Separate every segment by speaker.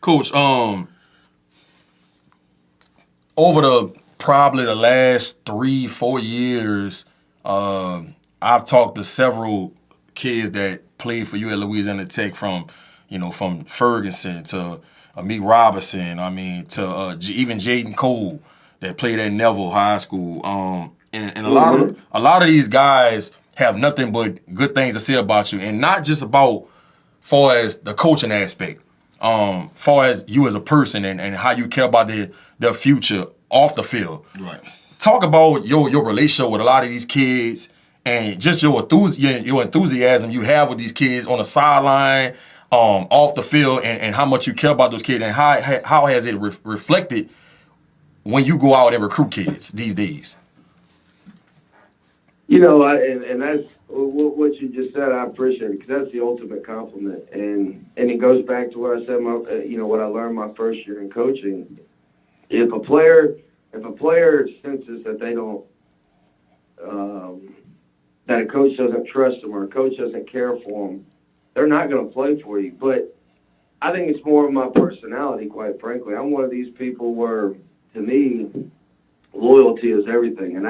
Speaker 1: Coach, over probably the last 3-4 years, I've talked to several kids that played for you at Louisiana Tech from Ferguson to Meek Robinson. I mean, to even Jaden Cole that played at Neville High School. And a lot of these guys have nothing but good things to say about you, and not just about far as the coaching aspect, far as you as a person and how you care about their future off the field.
Speaker 2: Right.
Speaker 1: Talk about your relationship with a lot of these kids and just your enthusiasm you have with these kids on the sideline, off the field, and how much you care about those kids, and how has it reflected when you go out and recruit kids these days?
Speaker 3: And that's what you just said. I appreciate it because that's the ultimate compliment, and it goes back to what I said. What I learned my first year in coaching. If a player senses that they don't, that a coach doesn't trust them or a coach doesn't care for them, they're not going to play for you. But I think it's more of my personality, quite frankly. I'm one of these people where, to me, loyalty is everything. And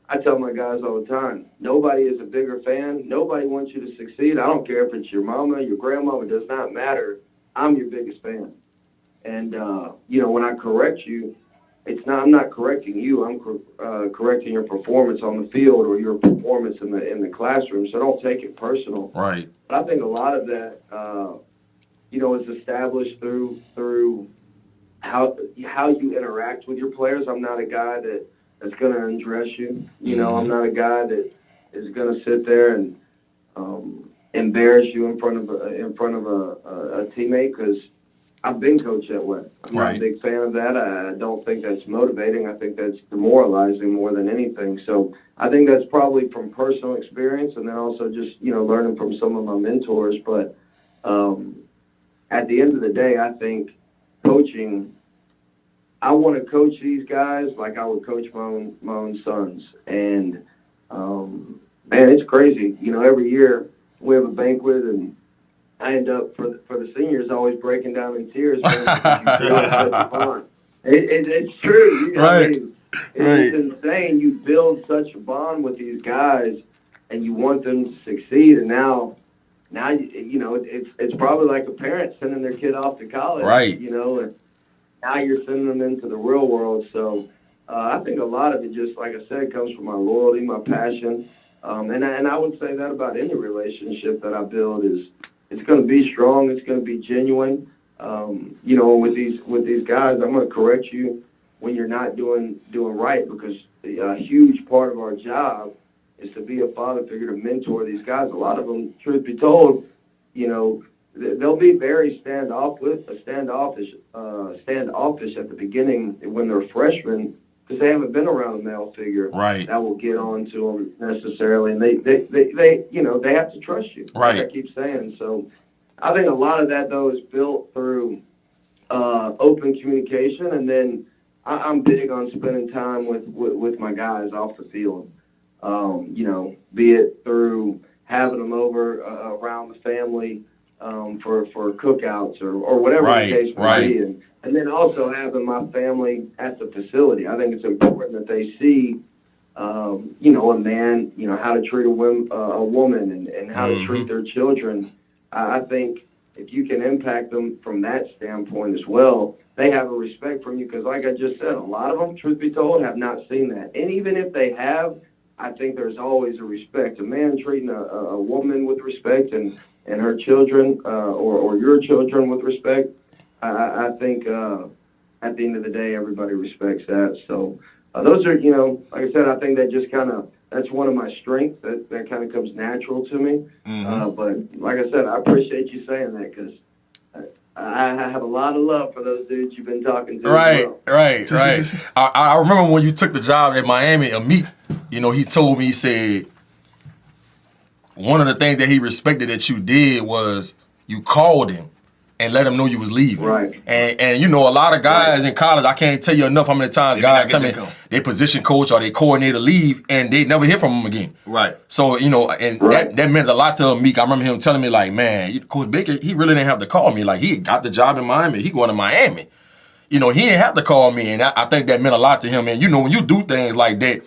Speaker 3: I tell my guys all the time, nobody is a bigger fan. Nobody wants you to succeed. I don't care if it's your mama, your grandma. It does not matter. I'm your biggest fan. And, when I correct you, I'm not correcting you. I'm correcting your performance on the field or your performance in the classroom. So don't take it personal.
Speaker 1: Right.
Speaker 3: But I think a lot of that, is established through how you interact with your players. I'm not a guy that's going to undress you. I'm not a guy that is going to sit there and embarrass you in front of a teammate because I've been coached that way. I'm not a big fan of that. I don't think that's motivating. I think that's demoralizing more than anything. So I think that's probably from personal experience and then also just, learning from some of my mentors. But at the end of the day, I think coaching, I want to coach these guys like I would coach my own sons. And, man, it's crazy. Every year we have a banquet and I end up for the seniors always breaking down in tears. It's true. It's insane. You build such a bond with these guys, and you want them to succeed. And now it's probably like a parent sending their kid off to college.
Speaker 1: Right.
Speaker 3: And now you're sending them into the real world. So I think a lot of it, just like I said, comes from my loyalty, my passion, and I would say that about any relationship that I build is. It's going to be strong. It's going to be genuine. With these guys, I'm going to correct you when you're not doing right because a huge part of our job is to be a father figure to mentor these guys. A lot of them, truth be told, they'll be very standoffish at the beginning when they're freshmen because they haven't been around a male figure that will get on to them necessarily, and they have to trust you.
Speaker 1: Right.
Speaker 3: Like I keep saying. So I think a lot of that though is built through open communication, and then I'm big on spending time with my guys off the field. Be it through having them over around the family for cookouts or whatever the case may be. And then also having my family at the facility. I think it's important that they see, a man, how to treat a woman and how to treat their children. I think if you can impact them from that standpoint as well, they have a respect from you because, like I just said, a lot of them, truth be told, have not seen that. And even if they have, I think there's always a respect. A man treating a woman with respect and her children or your children with respect, I think at the end of the day, everybody respects that. So those are, like I said, I think that just that's one of my strengths that kind of comes natural to me. But like I said, I appreciate you saying that because I have a lot of love for those dudes you've been talking to.
Speaker 1: Right. I remember when you took the job at Miami, Meek, he told me, he said, one of the things that he respected that you did was you called him and let them know you was leaving.
Speaker 3: Right.
Speaker 1: And you know, a lot of guys in college, I can't tell you enough how many times guys tell me their position coach or their coordinator leave and they never hear from them again.
Speaker 2: Right.
Speaker 1: So, you know, and that meant a lot to Meek. I remember him telling me, like, man, Coach Baker, he really didn't have to call me. Like, he got the job in Miami. He going to Miami. You know, he didn't have to call me, and I think that meant a lot to him. And, you know, when you do things like that,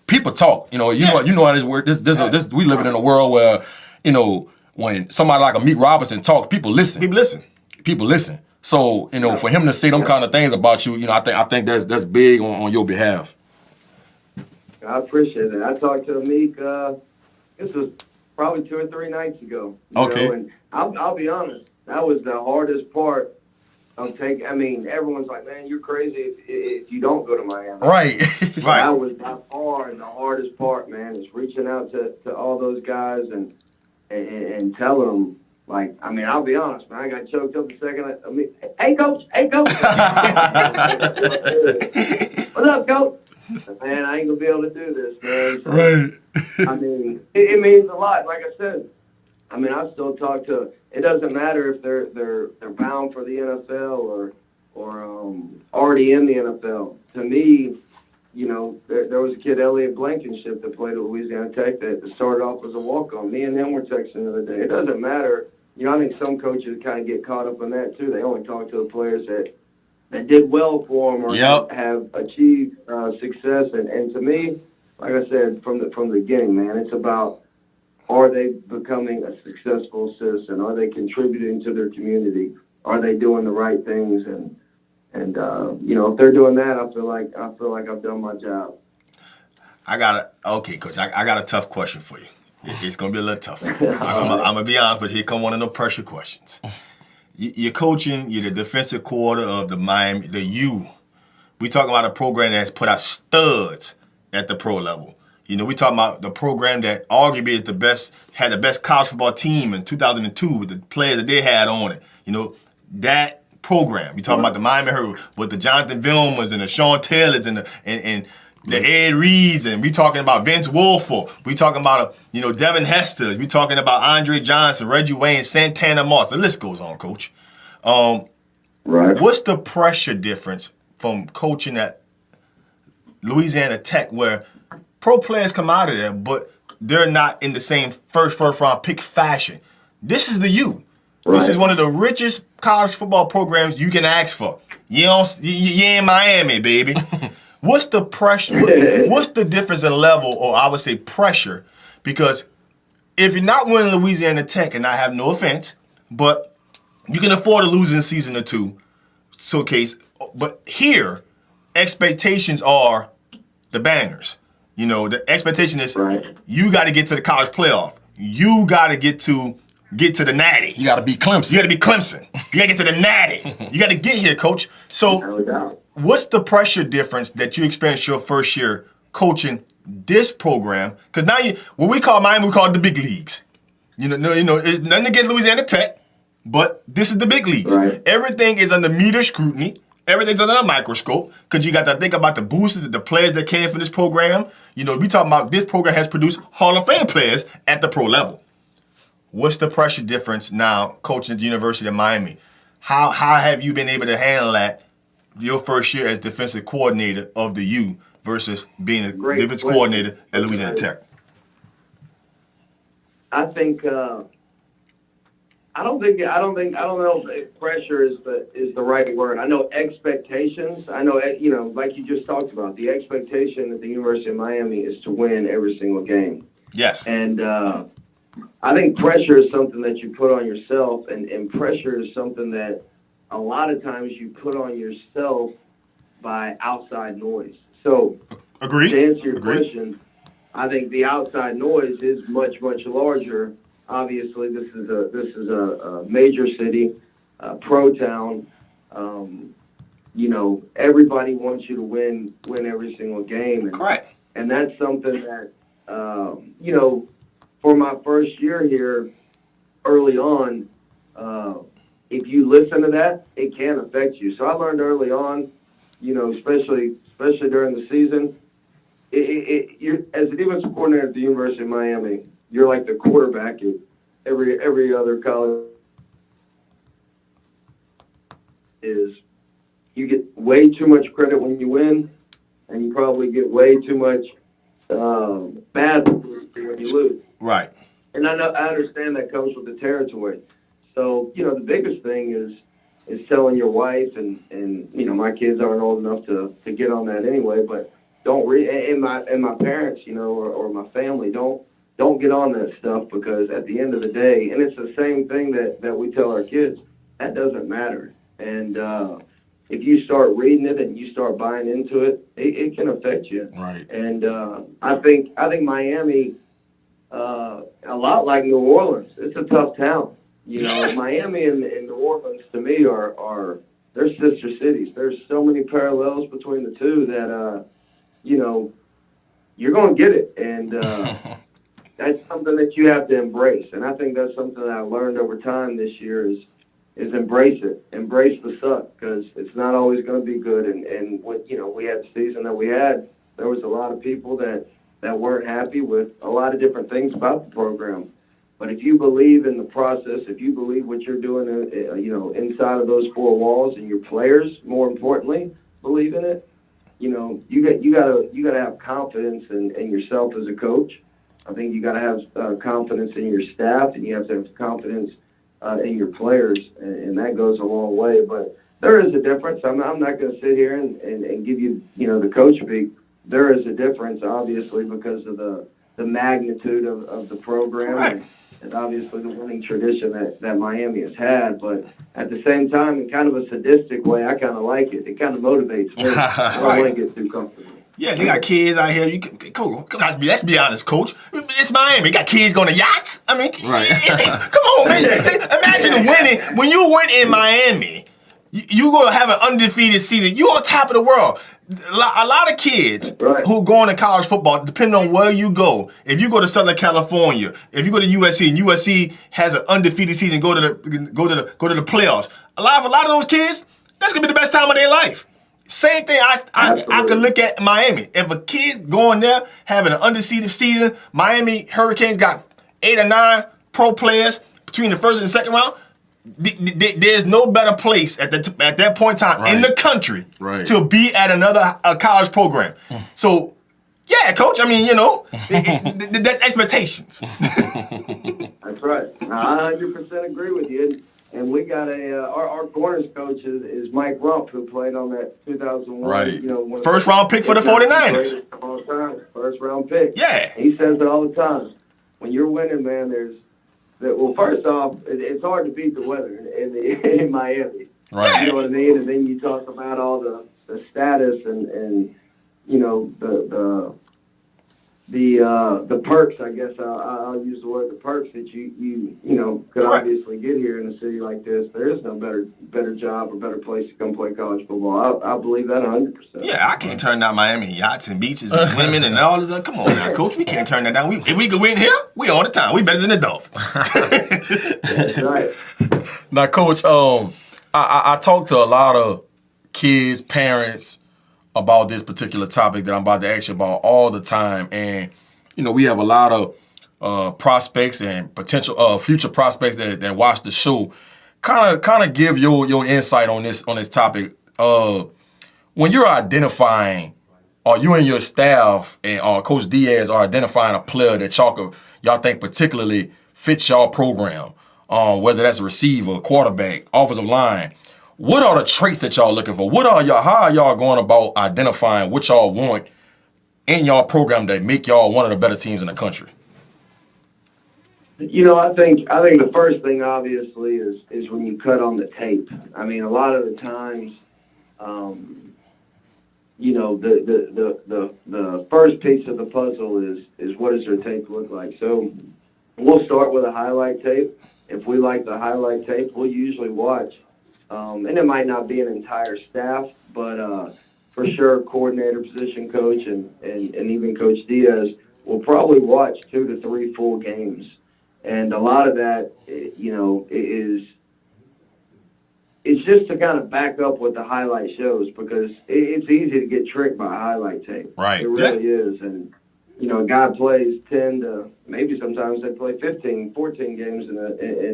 Speaker 1: people talk. You know how this works. We living in a world where, you know, when somebody like a Meek Robinson talks, people listen. People listen. So, you know, for him to say them kind of things about you, you know, I think that's big on your behalf.
Speaker 3: I appreciate that. I talked to Meek. This was probably 2 or 3 nights ago. You know, and I'll be honest. That was the hardest part of taking. I mean, everyone's like, "Man, you're crazy if you don't go to Miami."
Speaker 1: Right.
Speaker 3: Right. That was by far the hardest part, man. Is reaching out to all those guys and telling them, like, I mean, I'll be honest, man. I got choked up a second. I mean, hey, coach. What's up, coach? Man, I ain't gonna be able to do this, man. So,
Speaker 1: right.
Speaker 3: I mean, it means a lot. Like I said, I mean, I still talk to. It doesn't matter if they're bound for the NFL or already in the NFL. To me, you know, there was a kid, Elliot Blankenship, that played at Louisiana Tech that started off as a walk-on. Me and him were texting the other day. It doesn't matter. You know, I think some coaches kind of get caught up in that too. They only talk to the players that did well for them or have achieved success. And to me, like I said from the beginning, man, it's about, are they becoming a successful citizen? Are they contributing to their community? Are they doing the right things? And you know, if they're doing that, I feel like I've done my job.
Speaker 2: Okay, Coach. I got a tough question for you. It's gonna be a little tough. I'm gonna be honest, but here come one of the pressure questions. You're coaching. You're the defensive coordinator of the Miami, the U. We talking about a program that's put out studs at the pro level. You know, we talking about the program that arguably is had the best college football team in 2002 with the players that they had on it. You know, that program. We talking about the Miami Hurricanes with the Jonathan Vilmas and the Sean Taylors and the Ed Reeds, and we talking about Vince Wilfork. We talking about Devin Hester. We talking about Andre Johnson, Reggie Wayne, Santana Moss. The list goes on, Coach.
Speaker 3: Right.
Speaker 2: What's the pressure difference from coaching at Louisiana Tech, where pro players come out of there, but they're not in the same first round pick fashion? This is the U. Right. This is one of the richest college football programs you can ask for. You in Miami, baby. What's the pressure? What's the difference in level, or I would say pressure? Because if you're not winning Louisiana Tech, and I have no offense, but you can afford to lose in a season or two, showcase. But here, expectations are the banners. You know, the expectation is you got to get to the college playoff. You got to get to the natty.
Speaker 1: You got to be Clemson.
Speaker 2: You got to be Clemson. You got to get to the natty. You got to get here, Coach. So what's the pressure difference that you experienced your first year coaching this program? Because now what we call Miami, we call it the big leagues. You know, it's nothing against Louisiana Tech, but this is the big leagues.
Speaker 3: Right.
Speaker 2: Everything is under meter scrutiny. Everything's under a microscope, because you got to think about the boosters, the players that came from this program. You know, we talking about this program has produced Hall of Fame players at the pro level. What's the pressure difference now coaching at the University of Miami? How have you been able to handle that your first year as defensive coordinator of the U versus being a defensive coordinator at Louisiana Tech?
Speaker 3: I think I don't know if pressure is the right word. I know expectations. I know, like you just talked about, the expectation at the University of Miami is to win every single game.
Speaker 2: Yes.
Speaker 3: And I think pressure is something that you put on yourself, and pressure is something that a lot of times you put on yourself by outside noise. So,
Speaker 2: Agreed.
Speaker 3: To answer your question, I think the outside noise is much, much larger. Obviously, this is a major city, pro town. Everybody wants you to win every single game.
Speaker 2: Correct.
Speaker 3: And that's something that, for my first year here, early on, if you listen to that, it can affect you. So I learned early on, especially during the season, you're, as a defensive coordinator at the University of Miami, you're like the quarterback at every other college is you get way too much credit when you win, and you probably get way too much bad publicity when you lose.
Speaker 2: Right.
Speaker 3: And I understand that comes with the territory. So, the biggest thing is telling your wife and my kids aren't old enough to get on that anyway, but don't and my parents, or my family, don't get on that stuff, because at the end of the day, and it's the same thing that we tell our kids, that doesn't matter. And if you start reading it and you start buying into it, it can affect you.
Speaker 1: Right.
Speaker 3: And I think Miami, a lot like New Orleans, it's a tough town. Miami and New Orleans to me are they're sister cities. There's so many parallels between the two that you're going to get it, and that's something that you have to embrace. And I think that's something that I learned over time this year is embrace it, embrace the suck, because it's not always going to be good. And what we had the season that we had, there was a lot of people that weren't happy with a lot of different things about the program. But if you believe in the process, if you believe what you're doing, inside of those four walls, and your players, more importantly, believe in it, you gotta have confidence in yourself as a coach. I think you gotta have confidence in your staff, and you have to have confidence in your players, and that goes a long way. But there is a difference. I'm not going to sit here and give you the coach speak. There is a difference, obviously, because of the magnitude of the program.
Speaker 2: Right.
Speaker 3: And obviously the winning tradition that Miami has had. But at the same time, in kind of a sadistic way, I kind of like it. It kind of motivates me. I don't want to get too comfortable.
Speaker 2: Yeah, they got kids out here. Let's be honest, Coach. It's Miami. You got kids going to yachts. I mean,
Speaker 1: Right.
Speaker 2: Come on, man. Imagine winning. When you win in Miami, you going to have an undefeated season. You on top of the world. A lot of kids who go into college football, depending on where you go, if you go to Southern California, if you go to USC, and USC has an undefeated season, go to the playoffs. A lot of those kids, that's gonna be the best time of their life. Same thing. I could look at Miami. If a kid going there having an undefeated season, Miami Hurricanes got 8 or 9 pro players between the first and second round. There's no better place at that point in time in the country to be at another college program. So, yeah, Coach. I mean, that's expectations.
Speaker 3: That's right. I 100% agree with you. And we got our corners coach is Mike Rumpf, who played on that 2001.
Speaker 1: Right.
Speaker 2: First round pick for the 49ers.
Speaker 3: First round pick.
Speaker 2: Yeah.
Speaker 3: He says it all the time. When you're winning, man, well, first off, it's hard to beat the weather in Miami.
Speaker 1: Right.
Speaker 3: You know what I mean? And then you talk about all the status and the perks. I guess I'll use the word the perks that you could obviously get here in a city like this. There is no better job or better place to come play college football. I believe that 100%.
Speaker 2: Yeah, I can't turn down Miami yachts and beaches and women and all this. Come on now, Coach. We can't turn that down. If we could win here, we all the time. We better than the Dolphins.
Speaker 3: That's right.
Speaker 1: Now, Coach, I talk to a lot of kids, parents about this particular topic that I'm about to ask you about all the time. And, we have a lot of prospects and potential future prospects that watch the show. Kind of give your insight on this topic. When you're identifying, or you and your staff and Coach Diaz are identifying a player that y'all think particularly fits y'all program, whether that's a receiver, quarterback, offensive line, what are the traits that y'all looking for? How are y'all going about identifying what y'all want in y'all program that make y'all one of the better teams in the country?
Speaker 3: I think the first thing obviously is when you cut on the tape. I mean, a lot of the times, the first piece of the puzzle is what does their tape look like. So we'll start with a highlight tape. If we like the highlight tape, we'll usually watch. And it might not be an entire staff, but for sure, coordinator, position coach, and even Coach Diaz will probably watch 2 to 3 full games. And a lot of that, is it's just to kind of back up what the highlight shows, because it's easy to get tricked by highlight tape.
Speaker 2: Right.
Speaker 3: It really is. And, a guy plays 10 to maybe sometimes they play 15, 14 games in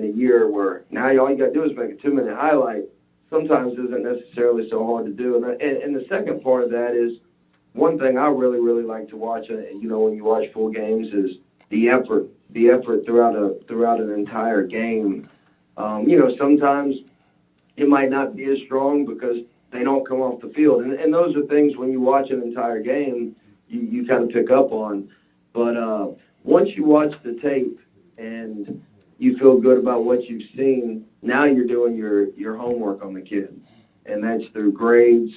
Speaker 3: a year where now all you got to do is make a 2-minute highlight. sometimes isn't necessarily so hard to do. And the second part of that is one thing I really, really like to watch, when you watch full games, is the effort throughout an entire game. Sometimes it might not be as strong because they don't come off the field. And those are things when you watch an entire game, you kind of pick up on. But once you watch the tape and you feel good about what you've seen, now you're doing your homework on the kid. And that's through grades,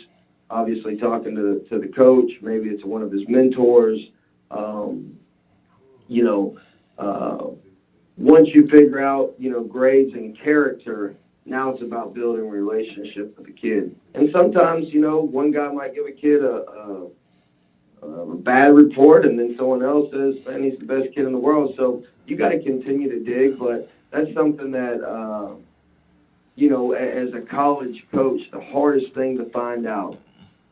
Speaker 3: obviously talking to the coach. Maybe it's one of his mentors. Once you figure out, grades and character, now it's about building a relationship with the kid. And sometimes, one guy might give a kid a bad report, and then someone else says, man, he's the best kid in the world. So you got to continue to dig, but that's something that, as a college coach, the hardest thing to find out,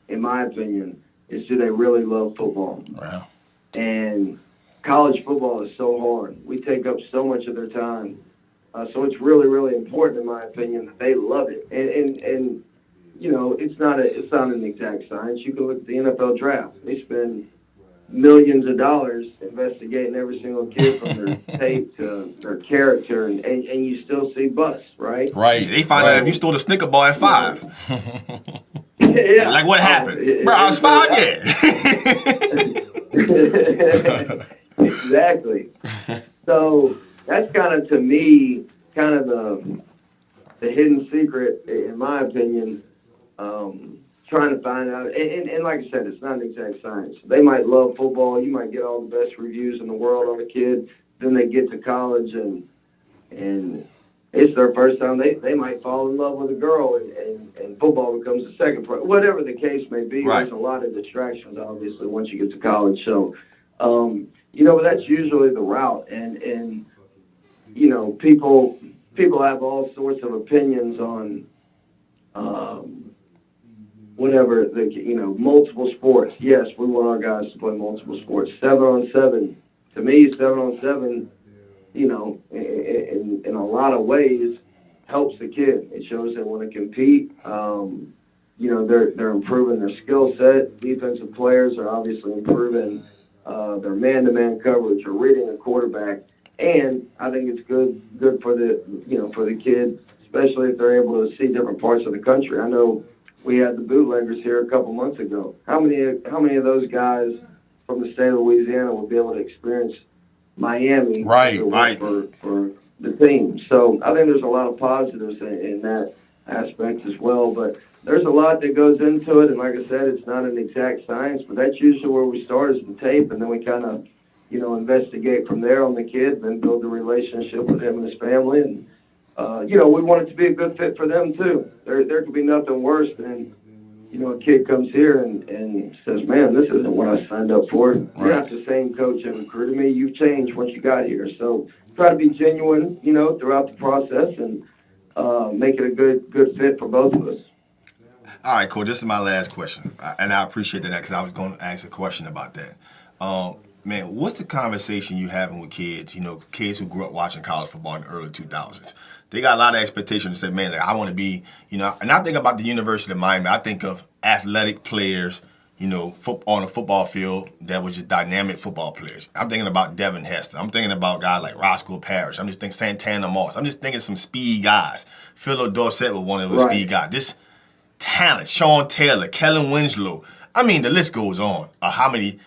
Speaker 3: in my opinion, is do they really love football?
Speaker 1: Wow.
Speaker 3: And college football is so hard. We take up so much of their time. So it's really, really important, in my opinion, that they love it. And it's not an exact science. You can look at the NFL draft. They spend millions of dollars investigating every single kid from their tape to their character, and you still see busts, right?
Speaker 1: Right.
Speaker 2: They find out if you stole a Snicker bar at 5.
Speaker 3: Yeah.
Speaker 2: Like, what happened? Bro, I was 5, yeah.
Speaker 3: Exactly. So that's kind of, to me, kind of the hidden secret, in my opinion, trying to find out. And like I said, it's not an exact science. They might love football. You might get all the best reviews in the world on a kid. Then they get to college, and it's their first time. They might fall in love with a girl, and football becomes the second part. Whatever the case may be,
Speaker 2: right.
Speaker 3: There's a lot of distractions, obviously, once you get to college. So, but that's usually the route. And people have all sorts of opinions on whatever, multiple sports. Yes, we want our guys to play multiple sports. 7-on-7, to me, 7-on-7, in a lot of ways, helps the kid. It shows they want to compete. They're improving their skill set. Defensive players are obviously improving their man-to-man coverage or reading a quarterback. And I think it's good for the kid, especially if they're able to see different parts of the country. I know we had the bootleggers here a couple months ago. How many of those guys from the state of Louisiana would be able to experience Miami for the team? So I think there's a lot of positives in that aspect as well. But there's a lot that goes into it, and like I said, it's not an exact science, but that's usually where we start, is the tape, and then we kind of investigate from there on the kid, then build a relationship with him and his family. And, we want it to be a good fit for them, too. There could be nothing worse than, a kid comes here and says, man, this isn't what I signed up for. Right. You're not the same coach that recruited me. You've changed once you got here. So try to be genuine, throughout the process, and make it a good fit for both of us.
Speaker 2: All right, cool. This is my last question, and I appreciate that because I was going to ask a question about that. Man, what's the conversation you having with kids, kids who grew up watching college football in the early 2000s? They got a lot of expectations to say, man, I want to be, and I think about the University of Miami. I think of athletic players, on a football field that was just dynamic football players. I'm thinking about Devin Hester. I'm thinking about guys like Roscoe Parrish. I'm just thinking Santana Moss. I'm just thinking some speed guys. Philo Dorsett was one of those speed guys. This talent, Sean Taylor, Kellen Winslow. I mean, the list goes on. How many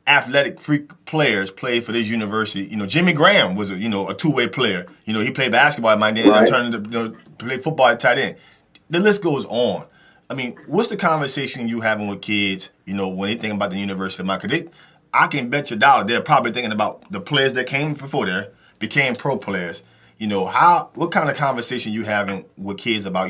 Speaker 2: athletic freak players played for this university? Jimmy Graham was a two-way player. He played basketball at Miami, and turned into play football at tight end. The list goes on. I mean, what's the conversation you having with kids? When they think about the University of Miami, I can bet your dollar they're probably thinking about the players that came before there, became pro players. What kind of conversation you having with kids about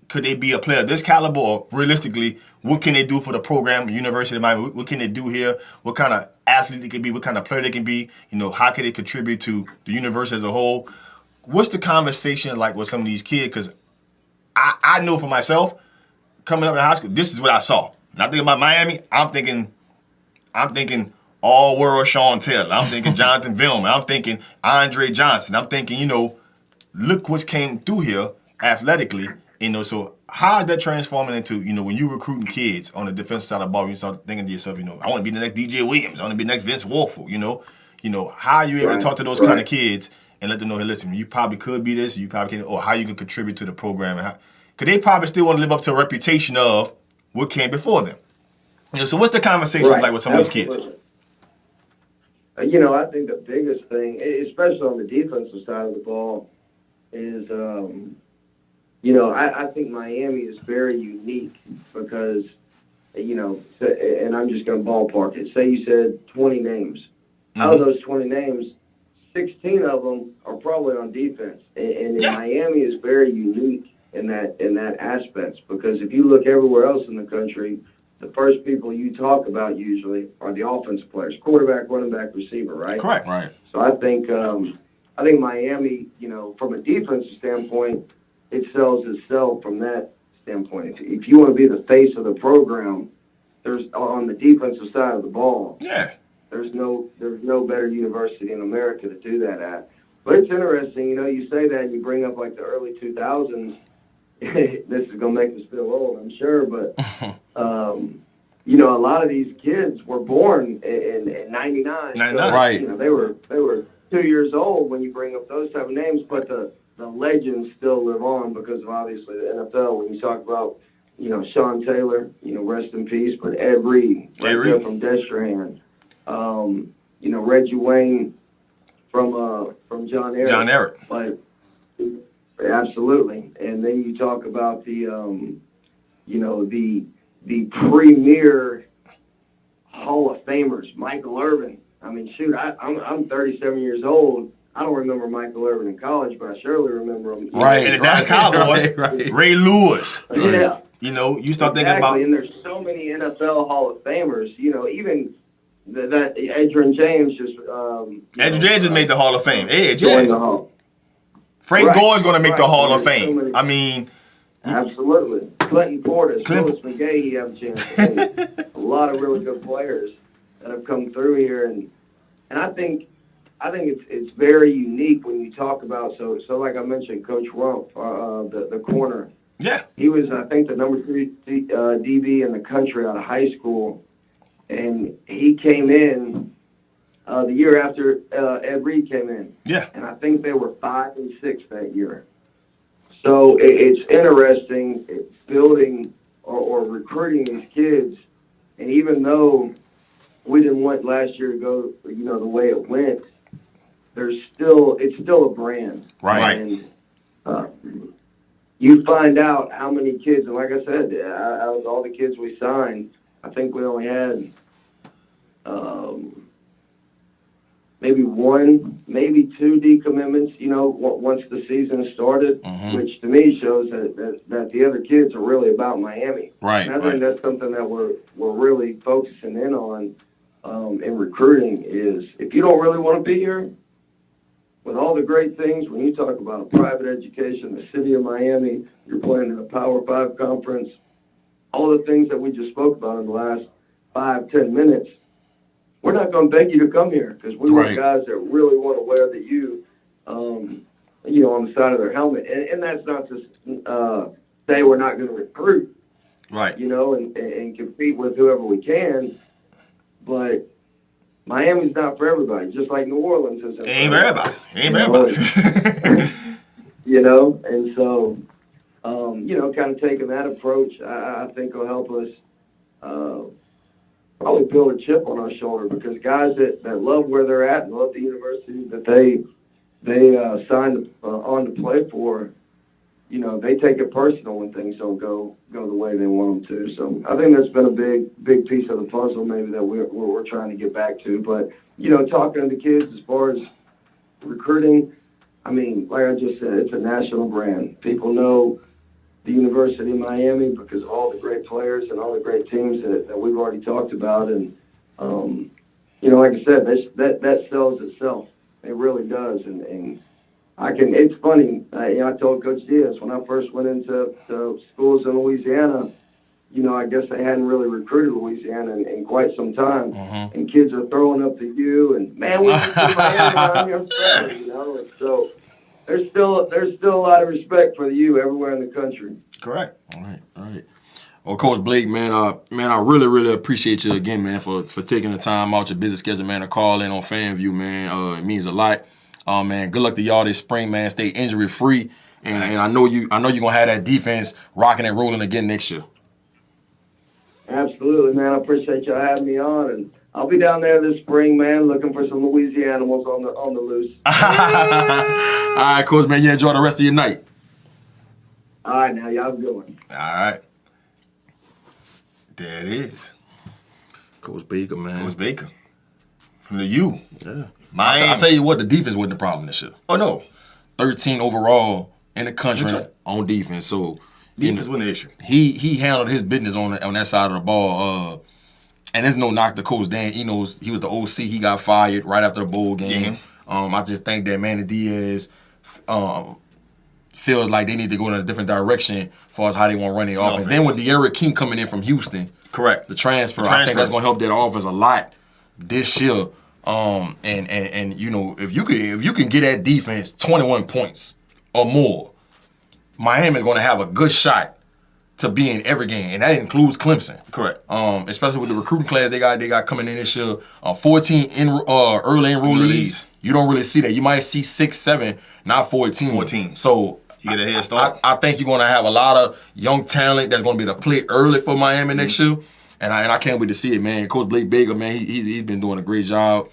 Speaker 2: could they be a player of this caliber, or realistically, what can they do for the program, University of Miami? What can they do here? What kind of athlete they can be? What kind of player they can be? How can they contribute to the university as a whole? What's the conversation like with some of these kids? Because I know for myself, coming up in high school, this is what I saw. When I think about Miami, I'm thinking all-world Sean Taylor. I'm thinking Jonathan Vilma. I'm thinking Andre Johnson. I'm thinking, look what's came through here athletically. So how is that transforming into, when you recruiting kids on the defensive side of the ball, you start thinking to yourself, I want to be the next DJ Williams, I want to be the nenext Vince Warfel, how are you able to talk to those kind of kids and let them know, hey, listen, you probably could be this, you probably can, or how you can contribute to the program, and because they probably still want to live up to a reputation of what came before them. So what's the conversations like with some of these kids?
Speaker 3: I think the biggest thing, especially on the defensive side of the ball, is, I think Miami is very unique because, and I'm just going to ballpark it. Say you said 20 names. Mm-hmm. Out of those 20 names, 16 of them are probably on defense. And Miami is very unique in that aspect because if you look everywhere else in the country, the first people you talk about usually are the offensive players, quarterback, running back, receiver, right?
Speaker 2: Correct.
Speaker 1: Right.
Speaker 3: So I think Miami, from a defensive standpoint, it sells itself from that standpoint. If you want to be the face of the program, there's on the defensive side of the ball.
Speaker 2: Yeah.
Speaker 3: There's no better university in America to do that at. But it's interesting, you say that and you bring up like the early 2000s. This is going to make us feel old, I'm sure, but a lot of these kids were born in 99.
Speaker 2: 99.
Speaker 3: So,
Speaker 1: right.
Speaker 3: They were 2 years old when you bring up those type of names, but the legends still live on because of obviously the NFL. When you talk about, Sean Taylor, rest in peace, but Ed Reed, from Destrehan, Reggie Wayne from John Ehret.
Speaker 2: John Ehret.
Speaker 3: But absolutely. And then you talk about the premier Hall of Famers, Michael Irvin. I mean, shoot, I'm 37 years old. I don't remember Michael Irvin in college, but I surely remember him.
Speaker 2: Right. And the Dallas Cowboys, right. Ray Lewis.
Speaker 3: Yeah.
Speaker 2: You start thinking about.
Speaker 3: And there's so many NFL Hall of Famers. Even that Adrian James just.
Speaker 2: Adrian James just made the Hall of Fame.
Speaker 3: Joined the Hall.
Speaker 2: Frank Gore's going to make the Hall of
Speaker 3: So
Speaker 2: Fame.
Speaker 3: Absolutely. Clinton Portis, Willis McGahee, you have a chance. A lot of really good players that have come through here, and I think it's very unique when you talk about so like I mentioned, Coach Rump, the corner.
Speaker 2: Yeah.
Speaker 3: He was, I think, the number 3 DB in the country out of high school, and he came in the year after Ed Reed came in.
Speaker 2: Yeah.
Speaker 3: And I think they were 5 and 6 that year. So it's interesting building or recruiting these kids, and even though we didn't want last year to go, the way it went, it's still a brand.
Speaker 2: Right.
Speaker 3: And you find out how many kids, and like I said, out of all the kids we signed, I think we only had maybe 1, maybe 2 decommitments, once the season started, which to me shows that the other kids are really about Miami.
Speaker 1: Right.
Speaker 3: And I think that's something that we're really focusing in on in recruiting is if you don't really want to be here, with all the great things, when you talk about a private education, the city of Miami, you're playing in a Power 5 conference, all the things that we just spoke about in the last 5-10 minutes, we're not going to beg you to come here because we want guys that really want to wear the U, on the side of their helmet. And that's not to say we're not going to recruit,
Speaker 2: right?
Speaker 3: And compete with whoever we can. But Miami's not for everybody, just like New Orleans isn't.
Speaker 2: Ain't for everybody. Ain't for everybody.
Speaker 3: And so, kind of taking that approach, I think will help us. Probably build a chip on our shoulder because guys that love where they're at and love the university that they signed on to play for, they take it personal when things don't go the way they want them to. So I think that's been a big piece of the puzzle maybe that we're trying to get back to. But, talking to the kids as far as recruiting, I mean, like I just said, it's a national brand. People know the University of Miami because of all the great players and all the great teams that we've already talked about. And, like I said, that sells itself. It really does. And it's funny. I told Coach Diaz when I first went into schools in Louisiana, I guess they hadn't really recruited Louisiana in quite some time. And kids are throwing up the U and, man, we went to Miami around here. And so there's still a lot of respect for the U everywhere in the country.
Speaker 2: Correct.
Speaker 1: All right. Well, Coach Blake, man, I really appreciate you again, man, for taking the time out your busy schedule, man, to call in on FanView, man. It means a lot. Man, good luck to y'all this spring, man. Stay injury free, and I know you're gonna have that defense rocking and rolling again next year.
Speaker 3: Absolutely, man. I appreciate y'all having me on, and I'll be down there this spring, man, looking for some Louisianimals on the loose.
Speaker 1: All right, Coach, man, you enjoy the rest of your night.
Speaker 3: All right, now y'all have a good one.
Speaker 2: All right. There it is.
Speaker 1: Coach Baker, man.
Speaker 2: Coach Baker. From the U.
Speaker 1: Yeah.
Speaker 2: Miami.
Speaker 1: I'll tell you what, the defense wasn't the problem this year.
Speaker 2: Oh, no.
Speaker 1: 13 overall in the country
Speaker 2: That's right.
Speaker 1: on defense. So
Speaker 2: Defense wasn't the issue.
Speaker 1: he handled his business on that side of the ball. And there's no knock to Coach Dan. He knows he was the OC. He got fired right after the bowl game. I just think that Manny Diaz feels like they need to go in a different direction as far as how they want to run their offense. Then with De'Aaron King coming in from Houston,
Speaker 2: Correct.
Speaker 1: the transfer, I think that's going to help that offense a lot this year. And you know, if you can get that defense 21 points or more, Miami's going to have a good shot to be in every game, and that includes Clemson.
Speaker 2: Correct.
Speaker 1: Especially with the recruiting class they got coming in this year. 14 early enrollees. You don't really see that. You might see 6, 7, not 14.
Speaker 2: 14.
Speaker 1: So
Speaker 2: You get a head start.
Speaker 1: I think you're going to have a lot of young talent that's going to be able to play early for Miami next year, and I can't wait to see it, man. Coach Blake Baker, man, he's been doing a great job.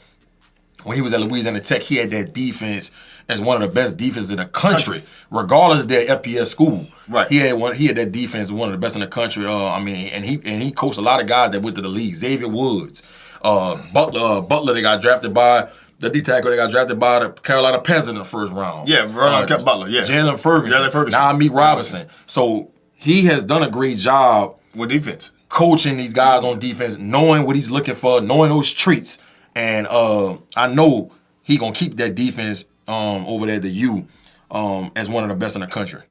Speaker 1: When he was at Louisiana Tech, he had that defense as one of the best defenses in the country, regardless of their FPS school.
Speaker 2: Right.
Speaker 1: He had that defense as one of the best in the country. And he coached a lot of guys that went to the league. Xavier Woods, Butler, they got drafted by. The D tackle they got drafted by the Carolina Panthers in the first round.
Speaker 2: Yeah, Vernon Butler, yeah.
Speaker 1: Jalen Ferguson. Now Meek Robinson. So he has done a great job
Speaker 2: With defense.
Speaker 1: coaching these guys on defense, knowing what he's looking for, knowing those treats. And I know he gonna keep that defense over there at the U as one of the best in the country.